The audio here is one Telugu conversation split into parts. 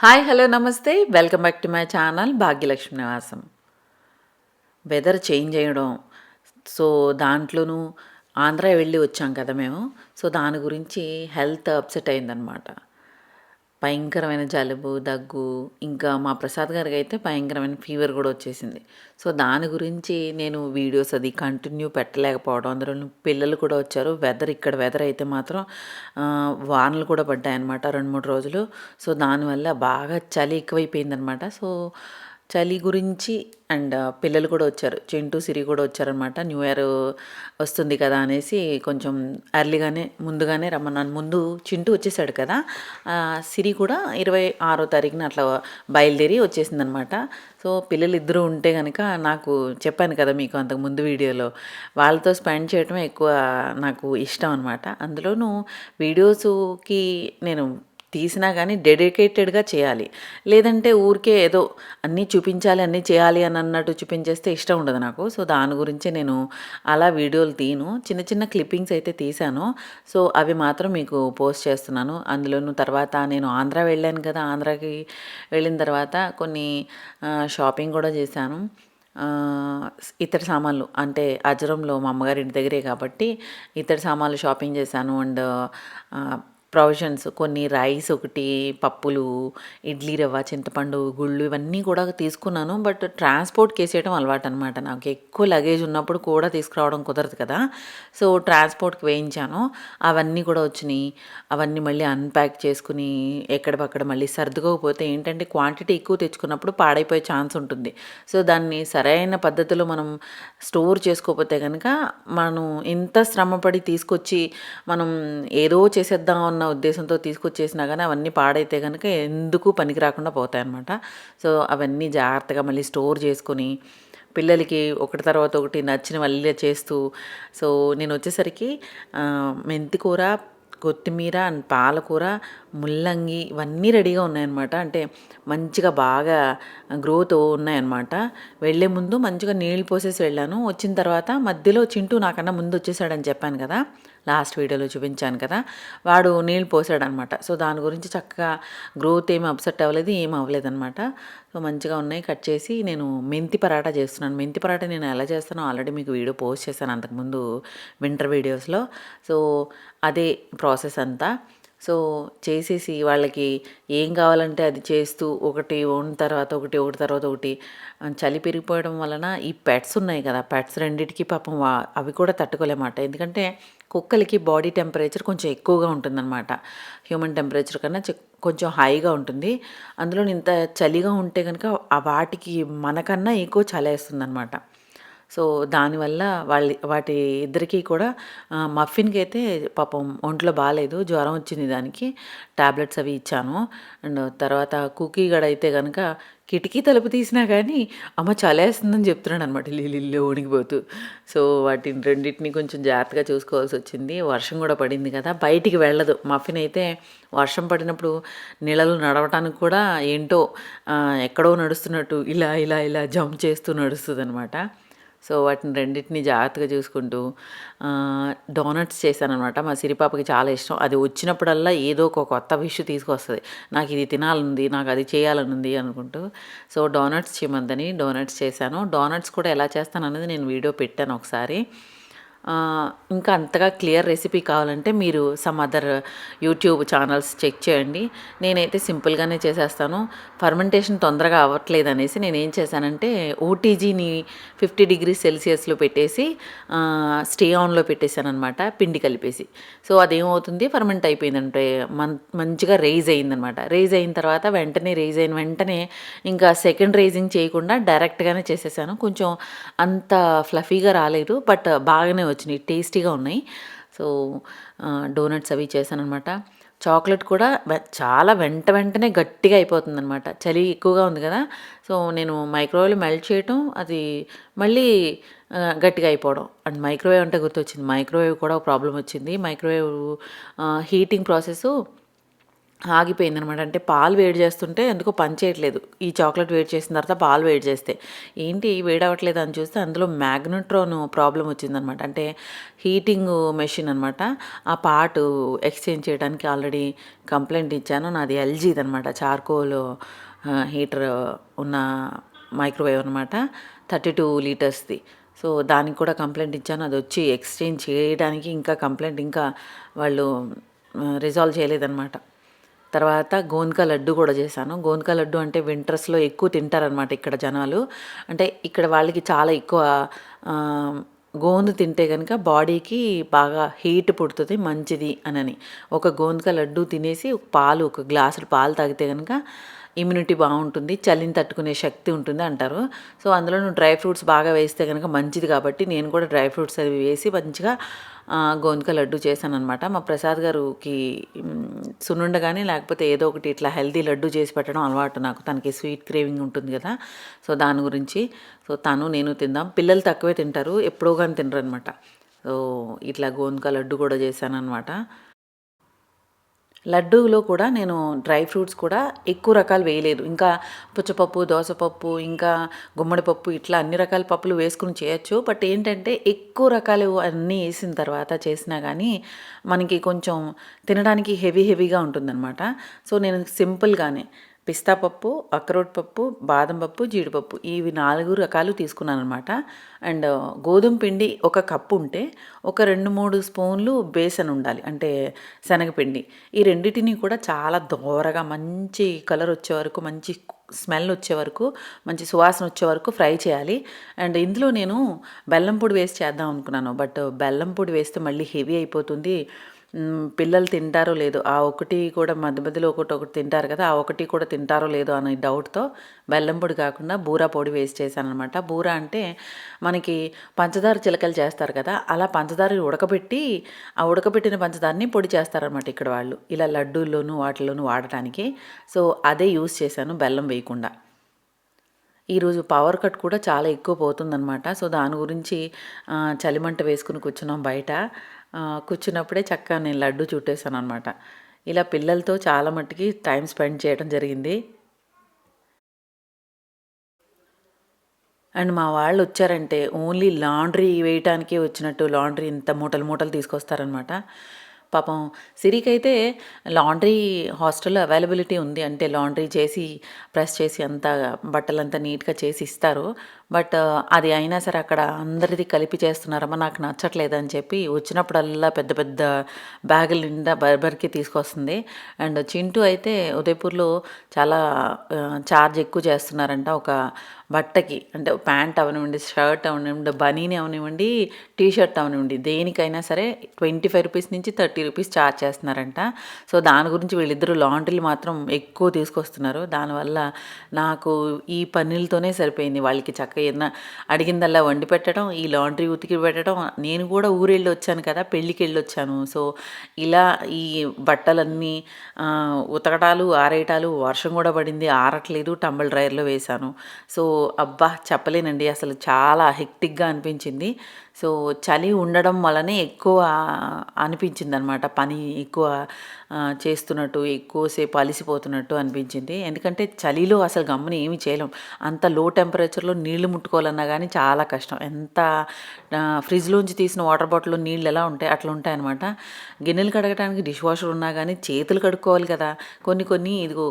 Hi hello namaste welcome back to my channel Bhagyalakshmi Nivasam. Weather change అయ్యడం, so దాంట్లోనూ ఆంధ్ర వెళ్ళి వచ్చాం కదా మేము. సో దాని గురించి హెల్త్ అప్సెట్ అయిందనమాట. భయంకరమైన జలుబు, దగ్గు, ఇంకా మా ప్రసాద్ గారికి అయితే భయంకరమైన ఫీవర్ కూడా వచ్చేసింది. సో దాని గురించి నేను వీడియోస్ అది కంటిన్యూ పెట్టలేకపోవడం, అందులో పిల్లలు కూడా వచ్చారు. వెదర్ అయితే మాత్రం వానలు కూడా పడ్డాయన్నమాట 2-3 రోజులు. సో దానివల్ల బాగా చలి ఎక్కువైపోయిందనమాట. సో చలి గురించి అండ్ పిల్లలు కూడా వచ్చారు. చింటూ, సిరి కూడా వచ్చారనమాట. న్యూ ఇయర్ వస్తుంది కదా అనేసి కొంచెం ముందుగానే రమ్మన్నాను. ముందు చింటూ వచ్చేసాడు కదా, సిరి కూడా 26వ తారీఖున అట్లా బయలుదేరి వచ్చేసిందనమాట. సో పిల్లలు ఇద్దరు ఉంటే కనుక నాకు చెప్పాను కదా మీకు అంతకు ముందు వీడియోలో, వాళ్ళతో స్పెండ్ చేయడం ఎక్కువ నాకు ఇష్టం అనమాట. అందులోనూ వీడియోస్కి నేను తీసినా కానీ డెడికేటెడ్గా చేయాలి. లేదంటే ఊరికే ఏదో అన్నీ చూపించాలి, అన్నీ చేయాలి అని అన్నట్టు చూపించేస్తే ఇష్టం ఉండదు నాకు. సో దాని గురించి నేను అలా వీడియోలు తీను. చిన్న చిన్న క్లిప్పింగ్స్ అయితే తీశాను. సో అవి మాత్రం మీకు పోస్ట్ చేస్తున్నాను. అందులోనూ తర్వాత నేను ఆంధ్ర వెళ్ళాను కదా, ఆంధ్రాకి వెళ్ళిన తర్వాత కొన్ని షాపింగ్ కూడా చేశాను. ఇత్తడి సామాన్లు అంటే అజరంలో మా అమ్మగారి ఇంటి దగ్గరే కాబట్టి ఇత్తడి సామాన్లు షాపింగ్ చేశాను. అండ్ ప్రొవిజన్స్ కొన్ని, రైస్ ఒకటి, పప్పులు, ఇడ్లీ రవ్వ, చింతపండు, గుళ్ళు ఇవన్నీ కూడా తీసుకున్నాను. బట్ ట్రాన్స్పోర్ట్కి వేసేయడం అలవాటు అనమాట నాకు. ఎక్కువ లగేజ్ ఉన్నప్పుడు కూడా తీసుకురావడం కుదరదు కదా. సో ట్రాన్స్పోర్ట్కి వేయించాను. అవన్నీ కూడా వచ్చినాయి. అవన్నీ మళ్ళీ అన్ప్యాక్ చేసుకుని ఎక్కడిపక్కడ మళ్ళీ సర్దుకోకపోతే ఏంటంటే క్వాంటిటీ ఎక్కువ తెచ్చుకున్నప్పుడు పాడైపోయే ఛాన్స్ ఉంటుంది. సో దాన్ని సరైన పద్ధతిలో మనం స్టోర్ చేసుకోకపోతే కనుక మనం ఇంత శ్రమపడి తీసుకొచ్చి మనం ఏదో చేసేద్దాం అన్న ఉద్దేశంతో తీసుకొచ్చేసినా కానీ అవన్నీ పాడైతే కనుక ఎందుకు పనికి రాకుండా పోతాయన్నమాట. సో అవన్నీ జాగ్రత్తగా మళ్ళీ స్టోర్ చేసుకొని పిల్లలకి ఒకటి తర్వాత ఒకటి నచ్చిన మళ్ళీ చేస్తూ, సో నేను వచ్చేసరికి మెంతికూర, కొత్తిమీర అండ్ పాలకూర, ముల్లంగి ఇవన్నీ రెడీగా ఉన్నాయన్నమాట. అంటే మంచిగా బాగా గ్రోత్ ఉన్నాయన్నమాట. వెళ్ళే ముందు మంచిగా నీళ్ళు పోసేసి వెళ్ళాను. వచ్చిన తర్వాత మధ్యలో చింటూ నాకన్నా ముందు వచ్చేసాడని చెప్పాను కదా, లాస్ట్ వీడియోలో చూపించాను కదా, వాడు నీళ్ళు పోసాడనమాట. సో దాని గురించి చక్కగా గ్రోత్ ఏమి అప్సెట్ అవ్వలేదు, ఏమి అవ్వలేదు అనమాట. సో మంచిగా ఉన్నాయి. కట్ చేసి నేను మెంతి పరాటా చేస్తున్నాను. మెంతి పరాటా నేను ఎలా చేస్తానో ఆల్రెడీ మీకు వీడియో పోస్ట్ చేశాను అంతకుముందు వింటర్ వీడియోస్లో. సో అదే ప్రాసెస్ అంతా. సో చేసేసి వాళ్ళకి ఏం కావాలంటే అది చేస్తూ ఒకటి తర్వాత ఒకటి చలి పెరిగిపోవడం వలన ఈ పెట్స్ ఉన్నాయి కదా, పెట్స్ రెండిటికి పాపం అవి కూడా తట్టుకోలేమాట. ఎందుకంటే కుక్కలకి బాడీ టెంపరేచర్ కొంచెం ఎక్కువగా ఉంటుందన్నమాట. హ్యూమన్ టెంపరేచర్ కన్నా కొంచెం హైగా ఉంటుంది. అందులో ఇంత చలిగా ఉంటే కనుక వాటికి మనకన్నా ఎక్కువ చలేస్తుందన్నమాట. సో దానివల్ల వాటి ఇద్దరికీ కూడా మఫిన్కి అయితే పాపం ఒంట్లో బాగాలేదు, జ్వరం వచ్చింది, దానికి టాబ్లెట్స్ అవి ఇచ్చాను. అండ్ తర్వాత కుకీ గడ అయితే కనుక కిటికీ తలుపు తీసినా కానీ అమ్మ చలేస్తుందని చెప్తున్నాడు అనమాట, ఇల్లు వణికిపోతూ. సో వాటిని రెండింటిని కొంచెం జాగ్రత్తగా చూసుకోవాల్సి వచ్చింది. వర్షం కూడా పడింది కదా, బయటికి వెళ్ళదు. మఫిన్ అయితే వర్షం పడినప్పుడు నీళ్ళలో నడవటానికి కూడా ఏంటో ఎక్కడో నడుస్తున్నట్టు ఇలా ఇలా ఇలా జంప్ చేస్తూ నడుస్తుంది అనమాట. సో వాటిని రెండింటిని జాగ్రత్తగా చూసుకుంటూ డోనట్స్ చేశానమాట. మా సిరిపాపకి చాలా ఇష్టం. అది వచ్చినప్పుడల్లా ఏదో ఒక కొత్త విష్ తీసుకొస్తుంది, నాకు ఇది తినాలనుంది, నాకు అది చేయాలనుంది అనుకుంటూ. సో డోనట్స్ చేయమందని డోనట్స్ చేశాను. డోనట్స్ కూడా ఎలా చేస్తాను అనేది నేను వీడియో పెట్టాను ఒకసారి. ఇంకా అంతగా క్లియర్ రెసిపీ కావాలంటే మీరు some other YouTube channels check చేయండి. నేనైతే సింపుల్గానే చేసేస్తాను. ఫర్మెంటేషన్ తొందరగా అవ్వట్లేదు అనేసి నేను ఏం చేశానంటే ఓటీజీని 50 డిగ్రీ సెల్సియస్లో పెట్టేసి స్టే ఆన్లో పెట్టేశాను అనమాట, పిండి కలిపేసి. సో అదేమవుతుంది, ఫర్మెంట్ అయిపోయిందంటే మంచిగా రైజ్ అయిందనమాట. రైజ్ అయిన తర్వాత రైజ్ అయిన వెంటనే ఇంకా సెకండ్ రైజింగ్ చేయకుండా డైరెక్ట్గానే చేసేసాను. కొంచెం అంత ఫ్లఫీగా రాలేదు, బట్ బాగానే వచ్చినాయి, టేస్టీగా ఉన్నాయి. సో డోనట్స్ అవి చేశానమాట. చాక్లెట్ కూడా చాలా వెంటనే గట్టిగా అయిపోతుందనమాట, చలి ఎక్కువగా ఉంది కదా. సో నేను మైక్రోవేవ్లో మెల్ట్ చేయటం, అది మళ్ళీ గట్టిగా అయిపోవడం. అండ్ మైక్రోవేవ్ అంటే గుర్తొచ్చింది, మైక్రోవేవ్ కూడా ప్రాబ్లం వచ్చింది. మైక్రోవేవ్ హీటింగ్ ప్రాసెస్ ఆగిపోయిందనమాట. అంటే పాలు వేడి చేస్తుంటే ఎందుకో పని చేయట్లేదు. ఈ చాక్లెట్ వేడి చేసిన తర్వాత పాలు వేడి చేస్తే. ఏంటి వేడవ్వట్లేదు అని చూస్తే అందులో మ్యాగ్నెట్రాన్ ప్రాబ్లమ్ వచ్చిందనమాట. అంటే హీటింగు మెషిన్ అనమాట. ఆ పార్ట్ ఎక్స్చేంజ్ చేయడానికి ఆల్రెడీ కంప్లెయింట్ ఇచ్చాను. నాది ఎల్జీదనమాట. చార్కోల్ హీటర్ ఉన్న మైక్రోవేవ్ అనమాట. 32 లీటర్స్‌ది. సో, దానికి కూడా కంప్లెయింట్ ఇచ్చాను. అదొచ్చి ఎక్స్చేంజ్ చేయడానికి ఇంకా కంప్లెయింట్ ఇంకా వాళ్ళు రిజాల్వ్ చేయలేదనమాట. తర్వాత గోంక లడ్డు కూడా చేశాను. గోంక లడ్డు అంటే వింటర్స్‌లో ఎక్కువ తింటారనమాట ఇక్కడ జనాలు. అంటే ఇక్కడ వాళ్ళకి చాలా ఎక్కువ గోందు తింటే గనుక బాడీకి బాగా హీట్ పుడుతది, మంచిది అనని. ఒక గోంక లడ్డు తినేసి ఒక గ్లాసుడు పాలు తాగితే గనుక ఇమ్యూనిటీ బాగుంటుంది, చలిని తట్టుకునే శక్తి ఉంటుంది అంటారు. సో, అందులోను డ్రై ఫ్రూట్స్ బాగా వేస్తే గనుక మంచిది కాబట్టి నేను కూడా డ్రై ఫ్రూట్స్ అవి వేసి మంచిగా గోంక లడ్డు చేశాననమాట. మా ప్రసాద్ గారికి సున్నుండ గానీ లేకపోతే ఏదో ఒకటి ఇట్లా హెల్తీ లడ్డు చేసి పెట్టడం అలవాటు నాకు. తనకి స్వీట్ క్రేవింగ్ ఉంటుంది కదా! సో, దాని గురించి నేను తిందాం. పిల్లలు తక్కువే తింటారు. ఎప్పుడో గాని తినరనమాట. సో, ఇట్లా గోంక లడ్డు కూడా చేశాననమాట. లడ్డూలో కూడా నేను డ్రై ఫ్రూట్స్ కూడా ఎక్కువ రకాలు వేయలేదు. ఇంకా పుచ్చపప్పు, దోసపప్పు, ఇంకా గుమ్మడి పప్పు ఇట్లా అన్ని రకాల పప్పులు వేసుకొని చేయొచ్చు. బట్ ఏంటంటే ఎక్కువ రకాలు అన్నీ వేసిన తర్వాత చేసినా కానీ మనకి కొంచెం తినడానికి హెవీగా ఉంటుందన్నమాట. సో, నేను సింపుల్‌గానే పిస్తా పప్పు, అక్రోట్ పప్పు, బాదం పప్పు, జీడిపప్పు ఇవి 4 రకాలు తీసుకున్నాననమాట. అండ్ గోధుమ పిండి ఒక కప్పు ఉంటే ఒక 2, 3 స్పూన్లు బేసన్ ఉండాలి. అంటే శనగపిండి. ఈ రెండిటిని కూడా చాలా దోరగా మంచి కలర్ వచ్చే వరకు, మంచి స్మెల్ వచ్చే వరకు, మంచి సువాసన వచ్చే వరకు ఫ్రై చేయాలి. అండ్ ఇందులో నేను బెల్లం పొడి వేసి చేద్దాం అనుకున్నాను. బట్ బెల్లం పొడి వేస్తే మళ్ళీ హెవీ అయిపోతుంది. పిల్లలు తింటారో లేదో ఆ ఒకటి కూడా మధ్య మధ్యలో ఒకటి తింటారు కదా! ఆ ఒకటి కూడా తింటారో లేదో అనే డౌట్‌తో బెల్లం పొడి కాకుండా బూరా పొడి వేసి చేశాననమాట. బూరా అంటే మనకి పంచదార చిలకలు చేస్తారు కదా! అలా పంచదార ఉడకబెట్టి ఆ ఉడకబెట్టిన పంచదారని పొడి చేస్తారనమాట ఇక్కడ వాళ్ళు. ఇలా లడ్డూల్లోనూ వాటిల్లోనూ వాడటానికి. సో, అదే యూజ్ చేశాను బెల్లం వేయకుండా. ఈరోజు పవర్ కట్ కూడా చాలా ఎక్కువ పోతుందనమాట. సో, దాని గురించి చలిమంట వేసుకొని కూర్చున్నాం బయట. కూర్చున్నప్పుడే చక్కగా నేను లడ్డు చుట్టేసాననమాట. ఇలా పిల్లలతో చాలా మట్టుకి టైం స్పెండ్ చేయడం జరిగింది. అండ్ మా వాళ్ళొచ్చారంటే ఓన్లీ లాండ్రీ వేయటానికే వచ్చినట్టు లాండ్రీ ఇంత మూటలు మూటలు తీసుకొస్తారనమాట. పాపం సిరికైతే లాండ్రీ హాస్టల్‌లో అవైలబిలిటీ ఉంది. అంటే లాండ్రీ చేసి, ప్రెస్ చేసి అంతా బట్టలంతా నీట్‌గా చేసి ఇస్తారు. బట్ అది అయినా సరే అక్కడ అందరిది కలిపి చేస్తున్నారమ్మా నాకు నచ్చట్లేదని చెప్పి వచ్చినప్పుడల్లా పెద్ద పెద్ద బ్యాగుల నిండా బర్బర్‌కి తీసుకొస్తుంది. అండ్ చింటూ అయితే ఉదయపూర్‌లో చాలా ఛార్జ్ ఎక్కువ చేస్తున్నారంట. ఒక బట్టకి అంటే ప్యాంట్ అవనివ్వండి, షర్ట్ అవనివ్వండి, బనీని అవనివ్వండి, టీ షర్ట్ అవనివ్వండి దేనికైనా సరే ₹25 నుంచి ₹30 ఛార్జ్ చేస్తున్నారంట. సో, దాని గురించి వీళ్ళిద్దరూ లాండ్రీలు మాత్రం ఎక్కువ తీసుకొస్తున్నారు. దానివల్ల నాకు ఈ పనులతోనే సరిపోయింది. వాళ్ళకి చక్కగా ఏదైనా అడిగిందల్లా వండి పెట్టడం, ఈ లాండ్రీ ఉతికి పెట్టడం. నేను కూడా ఊరెళ్ళి వచ్చాను కదా! పెళ్ళికెళ్ళొచ్చాను. సో, ఇలా ఈ బట్టలన్నీ ఉతకటాలు, ఆరేయటాలు, వర్షం కూడా పడింది ఆరట్లేదు. టంబల్ డ్రైయర్‌లో వేశాను. సో, అబ్బా! చెప్పలేనండి. అసలు చాలా హెక్టిక్‌గా అనిపించింది. సో, చలి ఉండడం వల్లనే ఎక్కువ అనిపించిందనమాట. పని ఎక్కువ చేస్తున్నట్టు, ఎక్కువసేపు అలిసిపోతున్నట్టు అనిపించింది. ఎందుకంటే చలిలో అసలు గమ్మున ఏమి చేయలేం. అంత లో టెంపరేచర్‌లో నీళ్లు ముట్టుకోవాలన్నా గానీ చాలా కష్టం. ఎంత ఫ్రిడ్జ్‌లోంచి తీసిన వాటర్ బాటిల్‌లో నీళ్ళు ఎలా ఉంటాయి అట్లా ఉంటాయనమాట. గిన్నెలు కడగటానికి డిష్ వాషర్ ఉన్నా గానీ చేతులు కడుక్కోవాలి కదా! కొన్ని ఇదిగో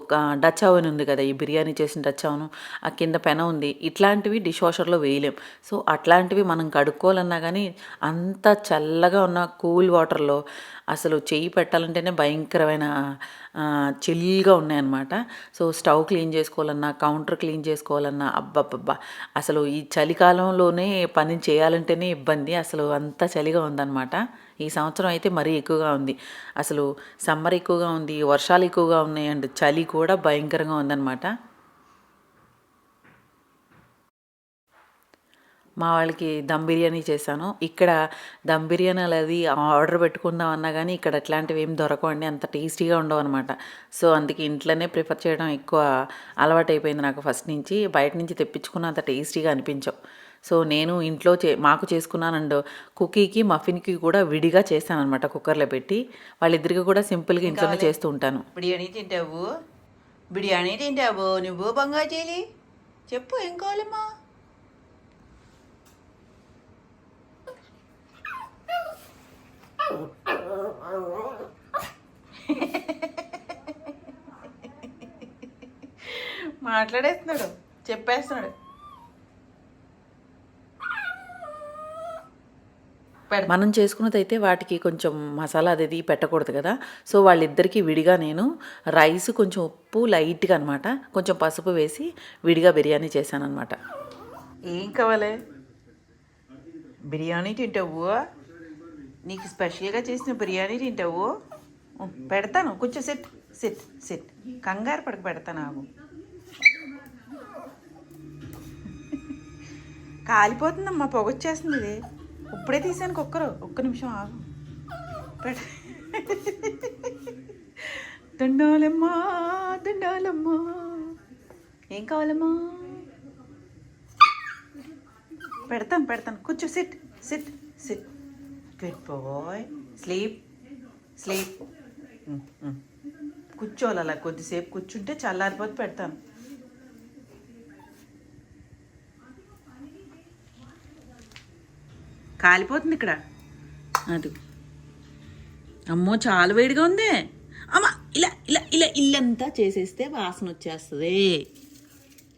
డచ్ ఓవెన్ ఉంది కదా! ఈ బిర్యానీ చేసిన డచ్ ఓవెను, ఆ కింద పెనం ఉంది. ఇట్లాంటివి డిష్ వాషర్‌లో వేయలేం. సో, అట్లాంటివి మనం కడుక్కోవాలన్నా గానీ అంత చల్లగా ఉన్న కూల్ వాటర్‌లో అసలు చెయ్యి పెట్టాలంటేనే భయంకరమైన చిల్‌గా ఉన్నాయన్నమాట. సో, స్టవ్ క్లీన్ చేసుకోవాలన్నా, కౌంటర్ క్లీన్ చేసుకోవాలన్నా అబ్బబ్బబ్బా! అసలు ఈ చలికాలంలోనే పని చేయాలంటేనే ఇబ్బంది. అసలు అంత చలిగా ఉందన్నమాట. ఈ సంవత్సరం అయితే మరీ ఎక్కువగా ఉంది. అసలు సమ్మర్ ఎక్కువగా ఉంది, వర్షాలు ఎక్కువగా ఉన్నాయి అండ్ చలి కూడా భయంకరంగా ఉందన్నమాట. మా వాళ్ళకి దమ్ బిర్యానీ చేశాను. ఇక్కడ దమ్ బిర్యానీలు అది ఆర్డర్ పెట్టుకుందాం అన్నా గానీ ఇక్కడ అట్లాంటివి ఏమి దొరకవండి. అంత టేస్టీగా ఉండవనమాట. సో, అందుకే ఇంట్లోనే ప్రిఫర్ చేయడం ఎక్కువ అలవాటయిపోయింది నాకు ఫస్ట్ నుంచి. బయట నుంచి తెప్పించుకున్న అంత టేస్టీగా అనిపించవు. సో నేను ఇంట్లో మాకు చేసుకున్నాను. అండ్ కుకీకి మఫిన్కి కూడా విడిగా చేస్తాను అనమాట, కుక్కర్లో పెట్టి. వాళ్ళిద్దరికి కూడా సింపుల్గా ఇంట్లోనే చేస్తూ ఉంటాను. బిర్యానీ తింటావు నువ్వు బంగాజీలి? చెప్పు ఏం కావాలమ్మా? మాట్లాడేస్తున్నాడు, చెప్పేస్తున్నాడు. మనం చేసుకున్నదైతే వాటికి కొంచెం మసాలా అది పెట్టకూడదు కదా. సో వాళ్ళిద్దరికీ విడిగా నేను రైస్, కొంచెం ఉప్పు లైట్గా అనమాట, కొంచెం పసుపు వేసి విడిగా బిర్యానీ చేశాను అనమాట. ఏం కావాలి? బిర్యానీ తింటావు? నీకు స్పెషల్గా చేసిన బిర్యానీ తింటావు? పెడతాను, కొంచెం సిట్ సిట్ సిట్, కంగారు పడక పెడతాను. ఆగు, కాలిపోతుందమ్మా, పొగొచ్చేస్తుంది. ఇది ఇప్పుడే తీసాను కుక్కరు, ఒక్క నిమిషం ఆగు. దండాలమ్మా దండాలమ్మా, ఏం కావాలమ్మా? పెడతాను పెడతాను, కూర్చో, sit sit sit. Good boy, sleep sleep. కూర్చోవాలి, అలా కొద్దిసేపు కూర్చుంటే చల్లారిపోతే పెడతాను. కాలిపోతుంది ఇక్కడ. అది అమ్మో, చాలా వేడిగా ఉంది. అమ్మ, ఇలా ఇలా ఇలా ఇల్లంతా చేసేస్తే వాసన వచ్చేస్తుంది.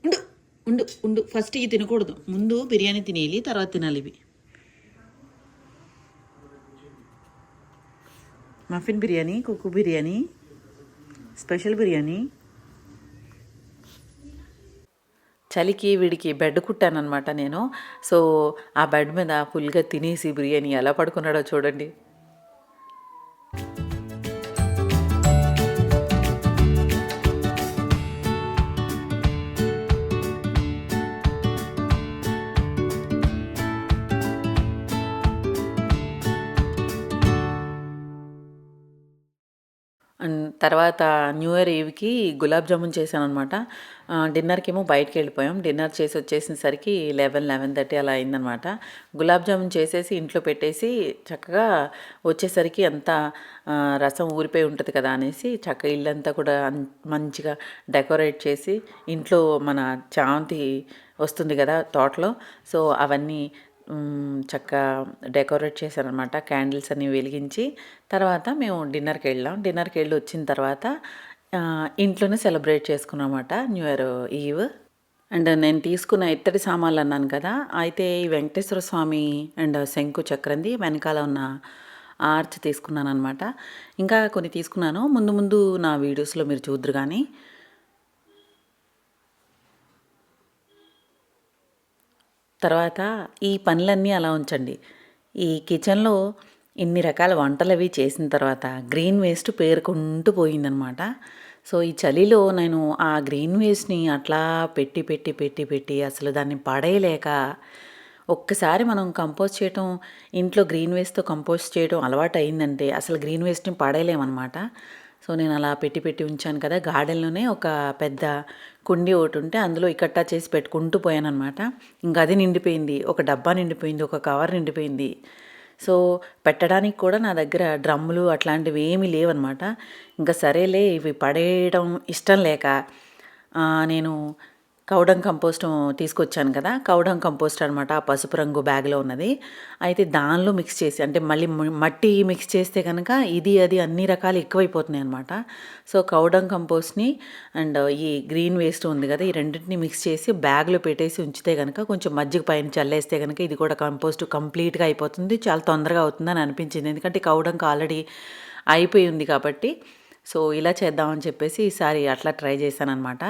ఉండు ఉండు ఉండు, ఫస్ట్ ఇవి తినకూడదు, ముందు బిర్యానీ తినేయాలి, తర్వాత తినాలి ఇవి. మఫిన్ బిర్యానీ, కుక్కు బిర్యానీ, స్పెషల్ బిర్యానీ. చలికి వీడికి బెడ్ కుట్టానమాట నేను. సో ఆ బెడ్ మీద ఫుల్గా తినేసి బిర్యానీ ఎలా పడుకున్నాడో చూడండి. అండ్ తర్వాత న్యూ ఇయర్ ఈవ్కి గులాబ్ జామున్ చేశానమాట. డిన్నర్కేమో బయటకు వెళ్ళిపోయాం. డిన్నర్ చేసి వచ్చేసేసరికి 11:30 అలా అయిందనమాట. గులాబ్ జామున్ చేసేసి ఇంట్లో పెట్టేసి చక్కగా వచ్చేసరికి అంతా రసం ఊరిపోయి ఉంటుంది కదా అనేసి చక్కగా ఇల్లంతా కూడా మంచిగా డెకరేట్ చేసి, ఇంట్లో మన చామంతి వస్తుంది కదా తోటలో, సో అవన్నీ చక్కగా డెకరేట్ చేశారనమాట. క్యాండిల్స్ అన్నీ వెలిగించి తర్వాత మేము డిన్నర్కి వెళ్ళి వచ్చిన తర్వాత ఇంట్లోనే సెలబ్రేట్ చేసుకున్నామన్నమాట న్యూ ఇయర్ ఈవ్. అండ్ నేను తీసుకున్న ఇత్తడి సామాన్లు అన్నాను కదా, అయితే ఈ వెంకటేశ్వర స్వామి అండ్ శంకు చక్రంది వెనకాల ఉన్న ఆర్చ్ తీసుకున్నాను అనమాట. ఇంకా కొన్ని తీసుకున్నాను, ముందు ముందు నా వీడియోస్లో మీరు చూద్దరు. కానీ తర్వాత ఈ పనులన్నీ అలా ఉంచండి. ఈ కిచెన్లో ఇన్ని రకాల వంటలు అవి చేసిన తర్వాత గ్రీన్ వేస్ట్ పేరుకుంటూ పోయిందనమాట. సో ఈ చలిలో నేను ఆ గ్రీన్ వేస్ట్ని అట్లా పెట్టి పెట్టి పెట్టి పెట్టి అసలు దాన్ని పడేయలేక, ఒక్కసారి మనం కంపోస్ట్ చేయటం, ఇంట్లో గ్రీన్ వేస్ట్తో కంపోస్ట్ చేయడం అలవాటు అయిందంటే అసలు గ్రీన్ వేస్ట్ని పడేయలేమన్నమాట. సో నేను అలా పెట్టి పెట్టి ఉంచాను కదా. గార్డెన్లోనే ఒక పెద్ద కుండీ ఒకటి ఉంటే అందులో ఇకట్టా చేసి పెట్టుకుంటూ పోయాను అనమాట. ఇంకా అది నిండిపోయింది, ఒక డబ్బా నిండిపోయింది, ఒక కవర్ నిండిపోయింది. సో పెట్టడానికి కూడా నా దగ్గర డ్రమ్ములు అట్లాంటివి ఏమీ లేవన్నమాట. ఇంకా సరేలే ఇవి పడేయడం ఇష్టం లేక నేను కౌడంగ్ కంపోస్ట్ తీసుకొచ్చాను కదా, కౌడంగ్ కంపోస్ట్ అనమాట, ఆ పసుపు రంగు బ్యాగ్లో ఉన్నది. అయితే దానిలో మిక్స్ చేసి, అంటే మళ్ళీ మట్టి మిక్స్ చేస్తే కనుక ఇది అది అన్ని రకాలు ఎక్కువైపోతున్నాయి అనమాట. సో కౌడంగ్ కంపోస్ట్ని అండ్ ఈ గ్రీన్ వేస్ట్ ఉంది కదా, ఈ రెండింటిని మిక్స్ చేసి బ్యాగ్లో పెట్టేసి ఉంచితే కనుక, కొంచెం మజ్జిగ పైన చల్లేస్తే కనుక ఇది కూడా కంపోస్ట్ కంప్లీట్గా అయిపోతుంది, చాలా తొందరగా అవుతుందని అనిపించింది. ఎందుకంటే కౌడంగ్ ఆల్రెడీ అయిపోయి ఉంది కాబట్టి. సో ఇలా చేద్దామని చెప్పేసి ఈసారి అట్లా ట్రై చేశాను అనమాట.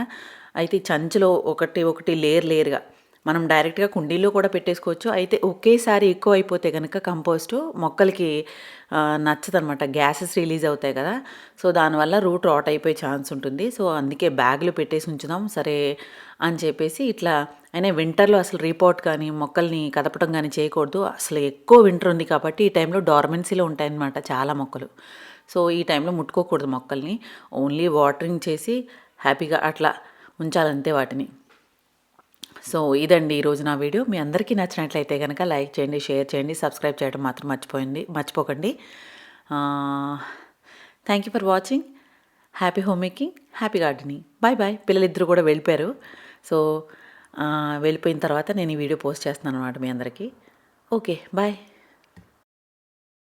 అయితే చంచులో ఒకటి లేయర్గా మనం డైరెక్ట్గా కుండీలో కూడా పెట్టేసుకోవచ్చు. అయితే ఒకేసారి ఎక్కువ అయిపోతే కనుక కంపోస్టు మొక్కలకి నచ్చదనమాట, గ్యాసెస్ రిలీజ్ అవుతాయి కదా. సో దానివల్ల రూట్ రాట్ అయిపోయే ఛాన్స్ ఉంటుంది. సో అందుకే బ్యాగ్లో పెట్టేసి ఉంచుదాం సరే అని చెప్పేసి ఇట్లా. అయినా వింటర్లో అసలు రీపోర్ట్ కానీ మొక్కల్ని కదపడం కానీ చేయకూడదు. అసలు ఎక్కువ వింటర్ ఉంది కాబట్టి ఈ టైంలో డార్మెన్సీలో ఉంటాయన్నమాట చాలా మొక్కలు. సో ఈ టైంలో ముట్టుకోకూడదు మొక్కల్ని, ఓన్లీ వాటరింగ్ చేసి హ్యాపీగా అట్లా ఉంచాలంతే వాటిని. సో ఇదండి ఈరోజు నా వీడియో. మీ అందరికీ నచ్చినట్లయితే కనుక లైక్ చేయండి, షేర్ చేయండి, సబ్స్క్రైబ్ చేయడం మాత్రం మర్చిపోకండి. Thank you for watching. Happy home making, happy gardening. Bye bye. పిల్లలిద్దరూ కూడా వెళ్ళిపోయారు. సో వెళ్ళిపోయిన తర్వాత నేను ఈ వీడియో పోస్ట్ చేస్తున్నాను అనమాట మీ అందరికీ. Okay bye.